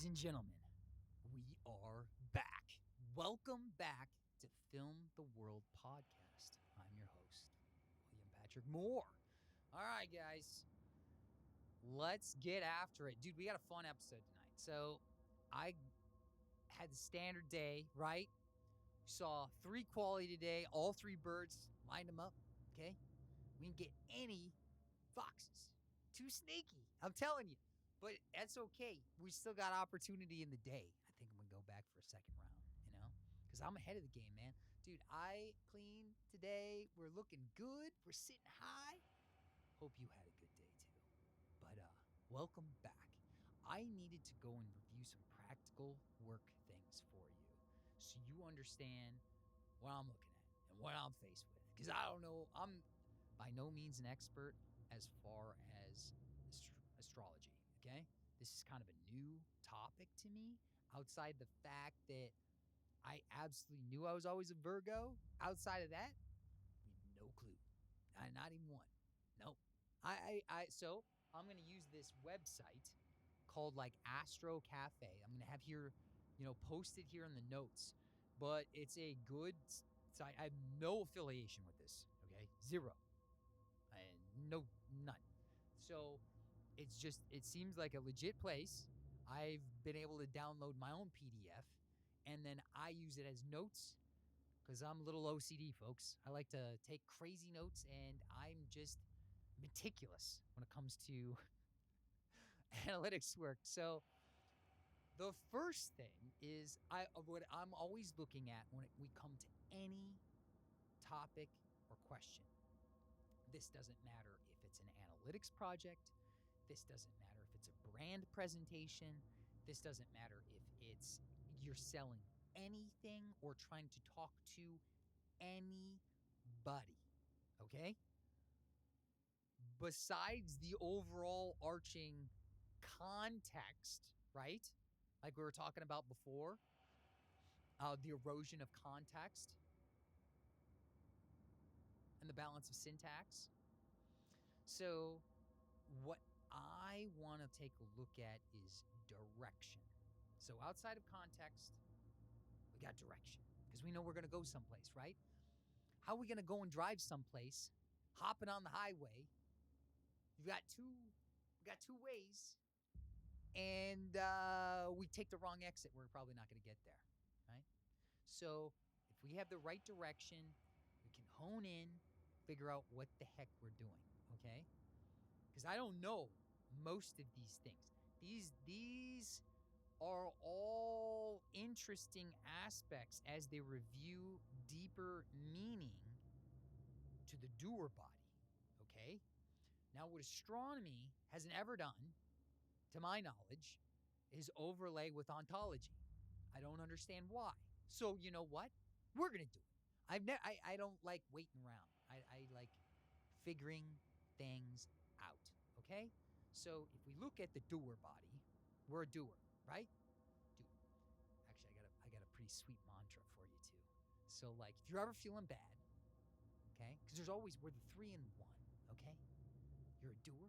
Ladies and gentlemen, we are back. Welcome back to Film the World podcast. I'm your host, William Patrick Moore. All right, guys, let's get after it. Dude, we got a fun episode tonight. So I had the standard day, right? Saw 3 quality today, all 3 birds, lined them up, okay? We didn't get any foxes. Too sneaky, I'm telling you. But that's okay. We still got opportunity in the day. I think I'm going to go back for a second round, because I'm ahead of the game, man. Dude, I cleaned today. We're looking good. We're sitting high. Hope you had a good day, too. But welcome back. I needed to go and review some practical work things for you so you understand what I'm looking at and what I'm faced with. Because I don't know. I'm by no means an expert as far as astrology. Okay, this is kind of a new topic to me outside the fact that I absolutely knew I was always a Virgo. Outside of that, no clue. Not even one. Nope. So I'm going to use this website called like Astro Cafe. I'm going to have here, posted here in the notes, but it's a good site. I have no affiliation with this. Okay. Zero. None. So it seems like a legit place. I've been able to download my own PDF and then I use it as notes because I'm a little OCD, folks. I like to take crazy notes and I'm just meticulous when it comes to analytics work. So the first thing is what I'm always looking at when we come to any topic or question. This doesn't matter if it's an analytics project. This doesn't matter if it's a brand presentation. This doesn't matter if you're selling anything or trying to talk to anybody, okay? Besides the overall arching context, right? Like we were talking about before, the erosion of context and the balance of syntax. So what I want to take a look at is direction. So outside of context, we got direction because we know we're going to go someplace, right? How are we going to go and drive someplace, hopping on the highway? We got two ways, and we take the wrong exit. We're probably not going to get there, right? So if we have the right direction, we can hone in, figure out what the heck we're doing, okay? Because I don't know most of these things. These are all interesting aspects as they review deeper meaning to the doer body, okay? Now, what astronomy hasn't ever done, to my knowledge, is overlay with ontology. I don't understand why. So you know what? We're going to do it. I don't like waiting around. I like figuring things out, okay? So if we look at the doer body, we're a doer, right? Dude, actually, I got a pretty sweet mantra for you too. So like, if you're ever feeling bad, okay? Because we're the 3 in 1, okay? You're a doer,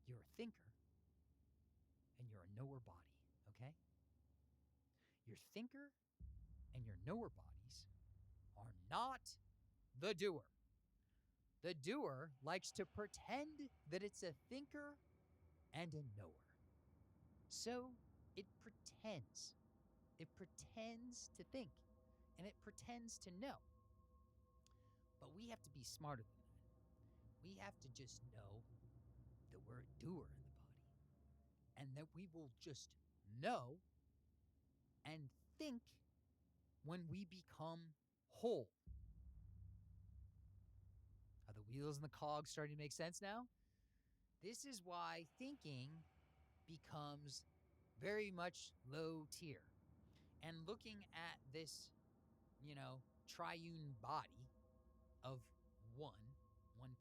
you're a thinker, and you're a knower body, okay? Your thinker and your knower bodies are not the doer. The doer likes to pretend that it's a thinker and a knower. So it pretends. It pretends to think and it pretends to know. But we have to be smarter than that. We have to just know that we're a doer in the body and that we will just know and think when we become whole. Are the wheels and the cogs starting to make sense now? This is why thinking becomes very much low tier. And looking at this, triune body of one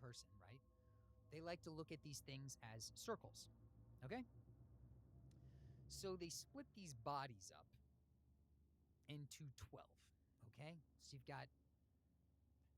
person, right? They like to look at these things as circles, okay? So they split these bodies up into 12, okay? So you've got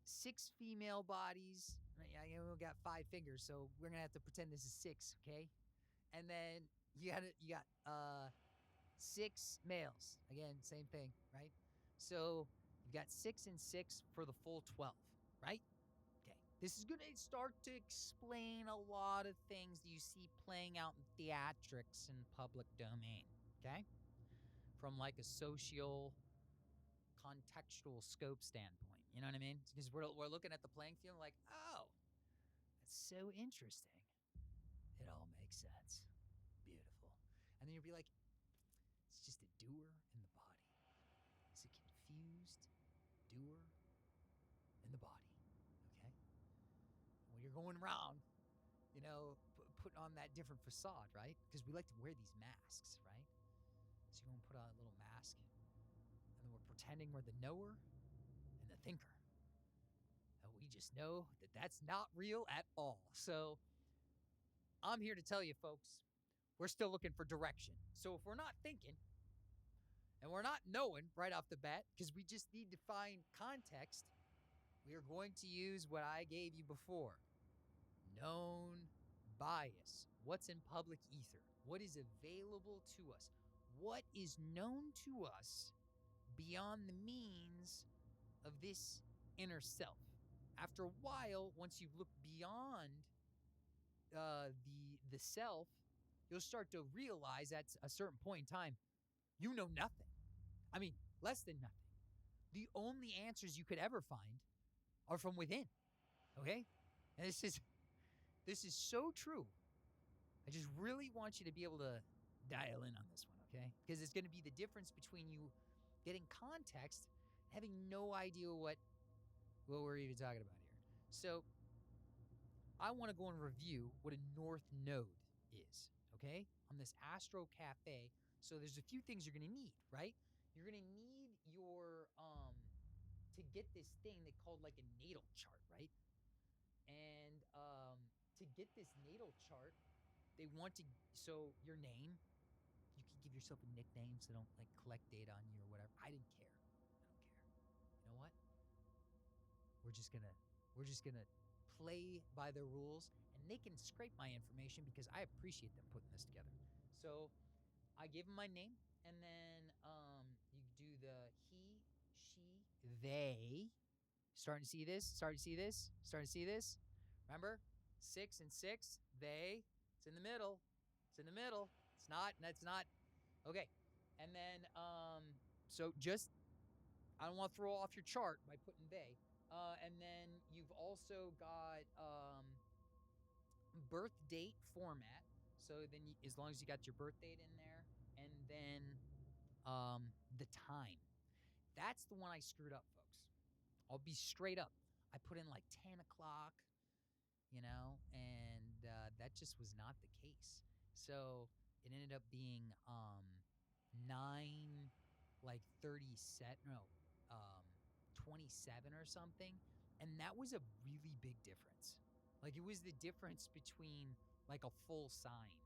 6 female bodies. Right? We've got 5 fingers, so we're going to have to pretend this is 6, okay? And then You got 6 males. Again, same thing, right? So you've got 6 and 6 for the full 12, right? Okay. This is going to start to explain a lot of things that you see playing out in theatrics and public domain, okay? From like a social contextual scope standpoint. You know what I mean? Because we're looking at the playing field like, oh, that's so interesting. It all makes sense. Beautiful. And then you'll be like, it's just a doer in the body. It's a confused doer in the body. Okay? When you're going around, putting on that different facade, right? Because we like to wear these masks, right? So you're going to put on a little mask, and then we're pretending we're the knower and the thinker. And we just know that that's not real at all. So I'm here to tell you, folks, we're still looking for direction. So if we're not thinking and we're not knowing right off the bat, because we just need to find context, we are going to use what I gave you before. Known bias. What's in public ether? What is available to us? What is known to us beyond the means of this inner self? After a while, once you've looked beyond the self, you'll start to realize at a certain point in time, you know nothing. I mean, less than nothing. The only answers you could ever find are from within. Okay? And this is so true. I just really want you to be able to dial in on this one, okay? Because it's going to be the difference between you getting context, having no idea what we're even talking about here. So I want to go and review what a north node is, okay? On this Astro Cafe. So there's a few things you're going to need, right? You're going to need your to get this thing they called like a natal chart, right? And to get this natal chart, they want to so your name, you can give yourself a nickname so they don't like collect data on you or whatever. I didn't care. I don't care. You know what? We're just gonna play by the rules, and they can scrape my information because I appreciate them putting this together. So I give them my name, and then you do the he, she, they. Starting to see this? Starting to see this? Starting to see this? Remember? 6 and 6, they. It's in the middle. It's in the middle. It's not, that's not. Okay. And then so just I don't want to throw off your chart by putting they. And then you've also got birth date format. So then as long as you got your birth date in there, and then the time. That's the one I screwed up, folks. I'll be straight up. I put in like 10 o'clock, and that just was not the case. So it ended up being 9 like 30 set no 27 or something, and that was a really big difference. Like it was the difference between like a full sign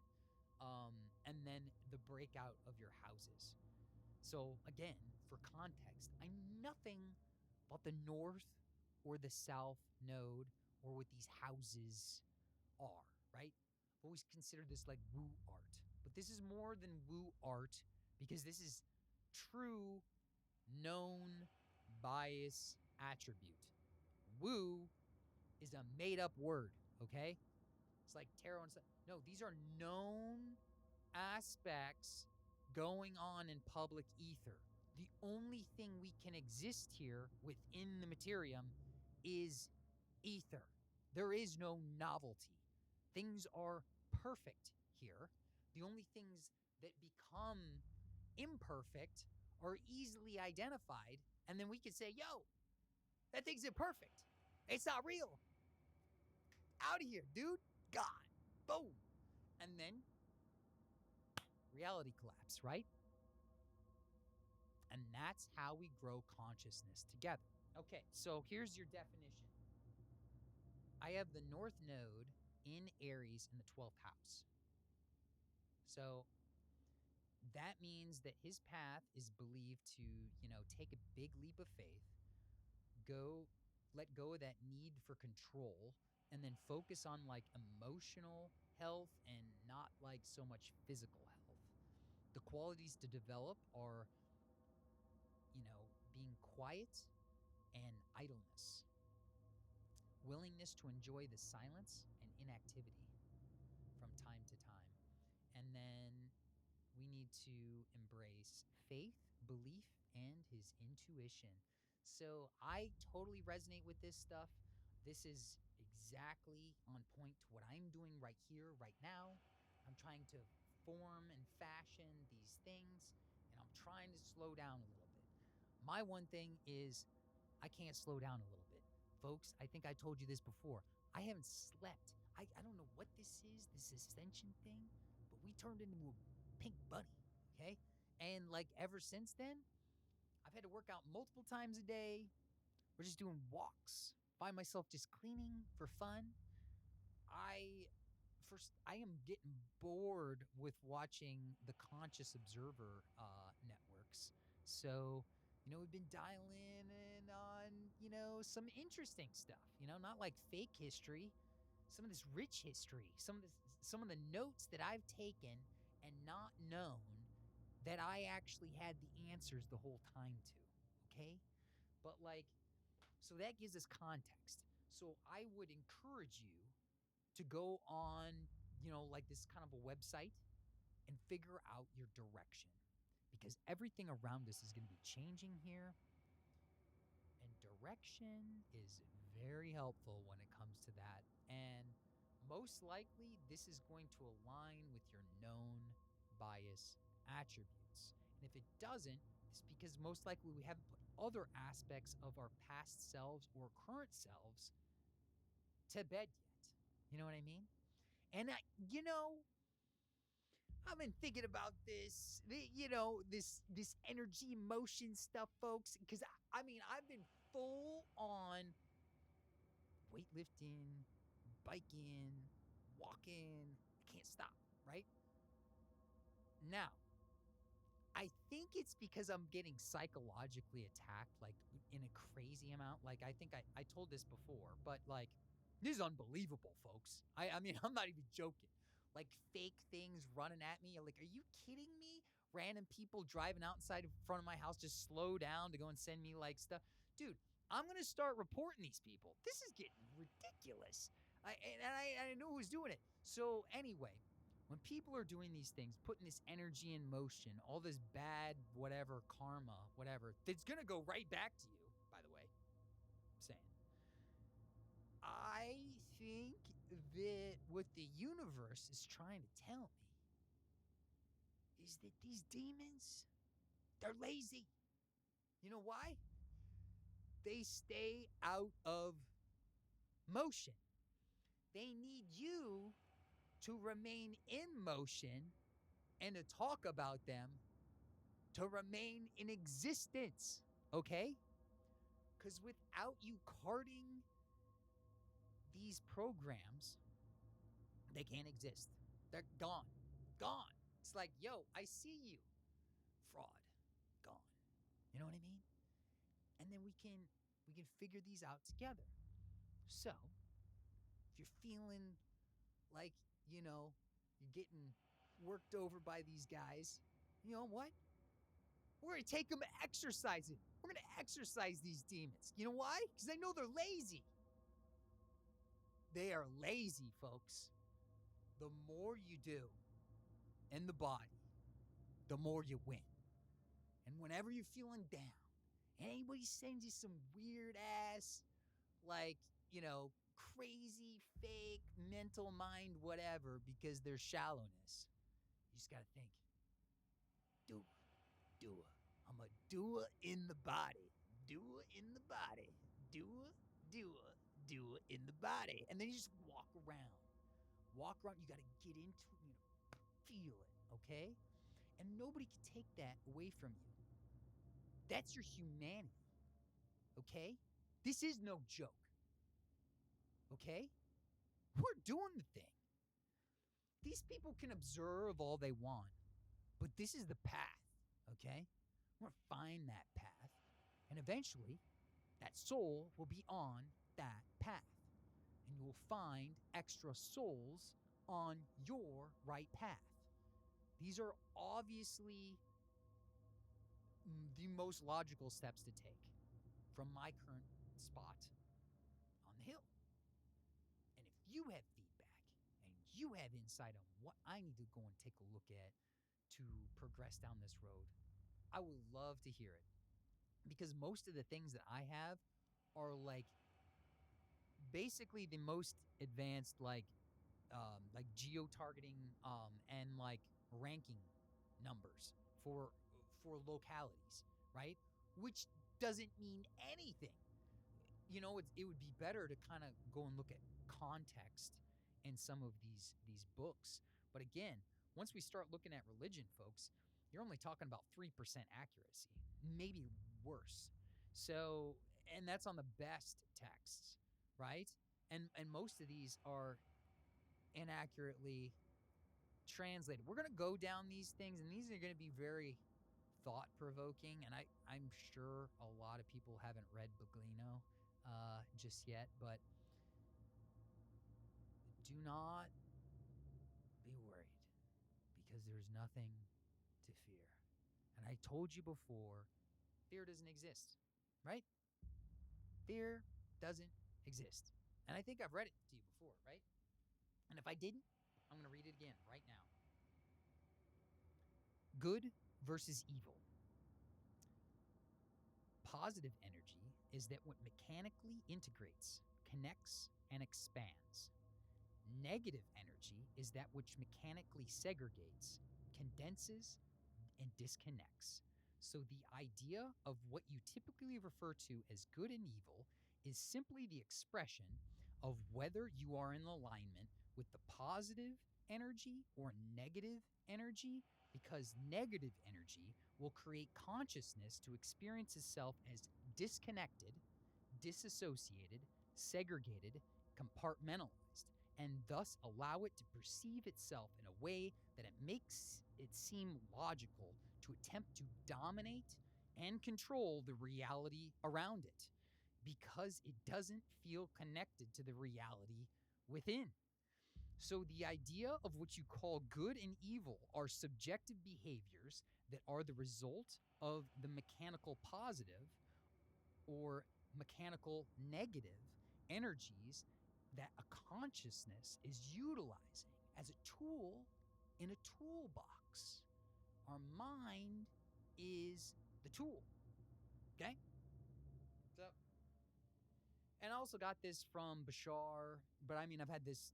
and then the breakout of your houses. So again, for context, I knew nothing about the north or the south node or what these houses are, right? I've always considered this like woo art. But this is more than woo art because this is true known bias attribute. Woo is a made up word, okay? It's like tarot and stuff. No, these are known aspects going on in public ether. The only thing we can exist here within the materium is ether. There is no novelty. Things are perfect here. The only things that become imperfect are easily identified, and then we can say, yo, that thing's imperfect. It's not real. Out of here, dude. Gone. Boom. And then reality collapse, right? And that's how we grow consciousness together. Okay, so here's your definition. I have the North Node in Aries in the 12th house. So that means that his path is believed to, take a big leap of faith, let go of that need for control, and then focus on like emotional health and not like so much physical health. The qualities to develop are, being quiet and idleness, willingness to enjoy the silence and inactivity from time to time. And then we need to embrace faith, belief, and his intuition. So I totally resonate with this stuff. This is exactly on point to what I'm doing right here, right now. I'm trying to form and fashion these things, and I'm trying to slow down a little bit. My one thing is I can't slow down a little bit. Folks, I think I told you this before. I haven't slept. I don't know what this is, this ascension thing, but we turned into a pink bunny, okay? And like ever since then, I've had to work out multiple times a day. We're just doing walks. Find myself just cleaning for fun. I I am getting bored with watching the Conscious Observer networks. So, we've been dialing in on, some interesting stuff, not like fake history, some of this rich history, some of the notes that I've taken and not known that I actually had the answers the whole time to. Okay? But so that gives us context. So I would encourage you to go on, like this kind of a website and figure out your direction, because everything around us is going to be changing here. And direction is very helpful when it comes to that. And most likely, this is going to align with your known bias attributes. And if it doesn't, it's because most likely we haven't put other aspects of our past selves or current selves to bed yet. You know what I mean? And I've been thinking about this energy emotion stuff, folks, because I've been full on weightlifting, biking, walking. I can't stop, right? Now, I think it's because I'm getting psychologically attacked, like in a crazy amount. Like, I think I told this before, but like, this is unbelievable, folks. I mean, I'm not even joking. Like, fake things running at me. Like, are you kidding me? Random people driving outside in front of my house just slow down to go and send me like stuff. Dude, I'm going to start reporting these people. This is getting ridiculous. I know who's doing it. So, anyway, when people are doing these things, putting this energy in motion, all this bad whatever, karma, whatever, that's going to go right back to you, by the way, I'm saying. I think that what the universe is trying to tell me is that these demons, they're lazy. You know why? They stay out of motion. They need you to remain in motion and to talk about them to remain in existence, okay? Because without you carting these programs, they can't exist. They're gone. Gone. It's like, yo, I see you. Fraud. Gone. You know what I mean? And then we can figure these out together. So, if you're feeling like, you're getting worked over by these guys, you know what? We're going to take them exercising. We're going to exercise these demons. You know why? Because I know they're lazy. They are lazy, folks. The more you do in the body, the more you win. And whenever you're feeling down, and anybody sends you some weird ass, like, crazy, fake, mental mind, whatever, because there's shallowness, you just got to think, doer. I'm a doer in the body. Doer in the body. Doer in the body. And then you just walk around. Walk around. You got to get into it. You feel it, okay? And nobody can take that away from you. That's your humanity, okay? This is no joke, okay? We're doing the thing. These people can observe all they want, but this is the path, okay? We're going to find that path, and eventually, that soul will be on that path. and you'll find extra souls on your right path. These are obviously the most logical steps to take from my current spot on the hill. And if you have feedback and you have insight on what I need to go and take a look at to progress down this road, I would love to hear it. Because most of the things that I have are like basically the most advanced like geo-targeting and like ranking numbers for localities, right? Which doesn't mean anything. You know, it would be better to kind of go and look at context in some of these books. But again, once we start looking at religion, folks, you're only talking about 3% accuracy, maybe worse. So, and that's on the best texts, right? And most of these are inaccurately translated. We're going to go down these things, and these are going to be very thought-provoking, and I'm sure a lot of people haven't read Buglino just yet, but do not be worried, because there's nothing to fear. And I told you before, fear doesn't exist, right? Fear doesn't exist. And I think I've read it to you before, right? And if I didn't, I'm going to read it again right now. Good versus evil. Positive energy is that what mechanically integrates, connects, and expands. Negative energy is that which mechanically segregates, condenses, and disconnects. So the idea of what you typically refer to as good and evil is simply the expression of whether you are in alignment with the positive energy or negative energy, because negative energy will create consciousness to experience itself as disconnected, disassociated, segregated, compartmentalized, and thus allow it to perceive itself in a way that it makes it seem logical to attempt to dominate and control the reality around it, because it doesn't feel connected to the reality within. So the idea of what you call good and evil are subjective behaviors that are the result of the mechanical positive or mechanical negative energies that a consciousness is utilizing as a tool in a toolbox. Our mind is the tool. Okay? So, and I also got this from Bashar, but I mean, I've had this.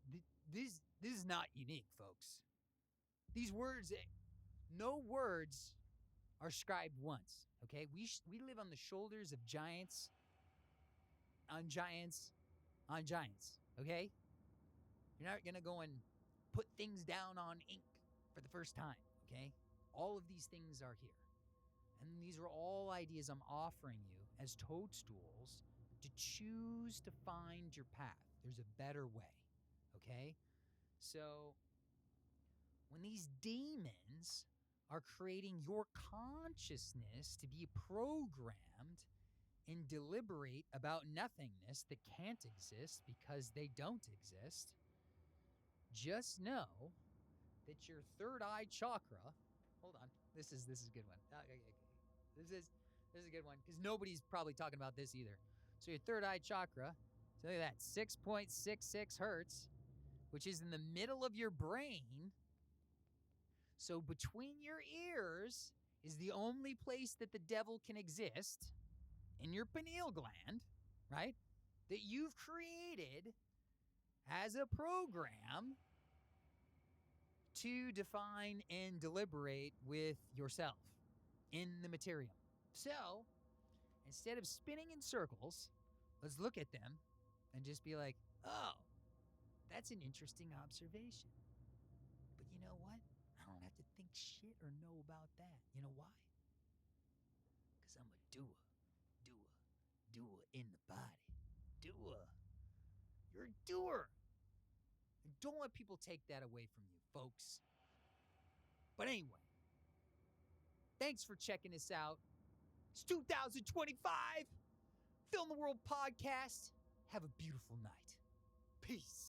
This is not unique, folks. These words, no words are scribed once. Okay, we live on the shoulders of giants, on giants, on giants. Okay, you're not gonna go and put things down on ink for the first time. Okay, all of these things are here, and these are all ideas I'm offering you as toadstools to choose to find your path. There's a better way. Okay, so when these demons are creating your consciousness to be programmed and deliberate about nothingness that can't exist because they don't exist, just know that your third eye chakra, hold on, this is a good one. Okay. This is a good one, because nobody's probably talking about this either. So your third eye chakra, so look at that, 6.66 hertz, which is in the middle of your brain. So between your ears is the only place that the devil can exist, in your pineal gland, right? That you've created as a program to define and deliberate with yourself in the material. So instead of spinning in circles, let's look at them and just be like, oh, that's an interesting observation. But you know what? I don't have to think shit or know about that. You know why? Because I'm a doer in the body. Doer. You're a doer. And don't let people take that away from you, folks. But anyway, thanks for checking us out. It's 2025. Film the World Podcast. Have a beautiful night. Peace.